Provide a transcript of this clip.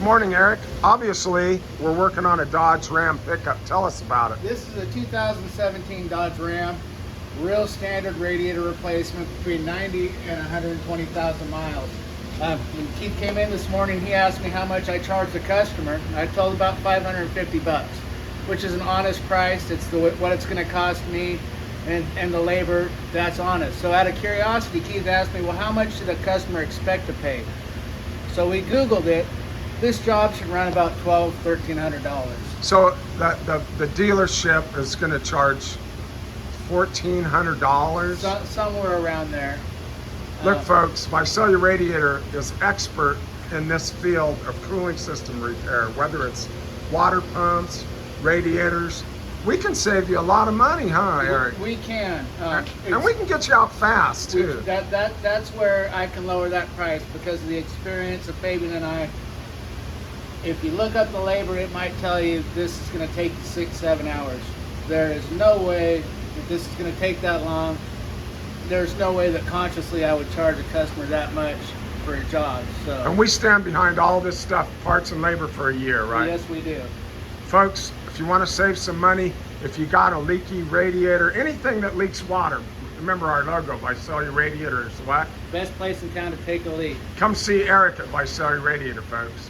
Morning, Eric. Obviously, we're working on a Dodge Ram pickup. Tell us about it. This is a 2017 Dodge Ram, real standard radiator replacement between 90 and 120,000 miles. When Keith came in this morning, he asked me how much I charged the customer. I told him about 550 bucks, which is an honest price. It's what it's going to cost me and the labor, that's honest. So out of curiosity, Keith asked me, well, how much did a customer expect to pay? So we Googled it. This job should run about $1,300. So the dealership is going to charge $1,400. Somewhere around there. Look, folks, Visalia Radiator is expert in this field of cooling system repair, whether it's water pumps, radiators. We can save you a lot of money, huh, Eric? We can. And we can get you out fast, too. That's where I can lower that price because of the experience of Fabian and I. If you look up the labor, it might tell you this is going to take 6-7 hours. There is no way that this is going to take that long. There's no way that consciously I would charge a customer that much for a job. So. And we stand behind all this stuff, parts and labor, for a year, right? Yes, we do. Folks, if you want to save some money, if you got a leaky radiator, anything that leaks water, remember our logo, Visalia Radiator is what? Best place in town to take a leak. Come see Eric at Visalia Radiator, folks.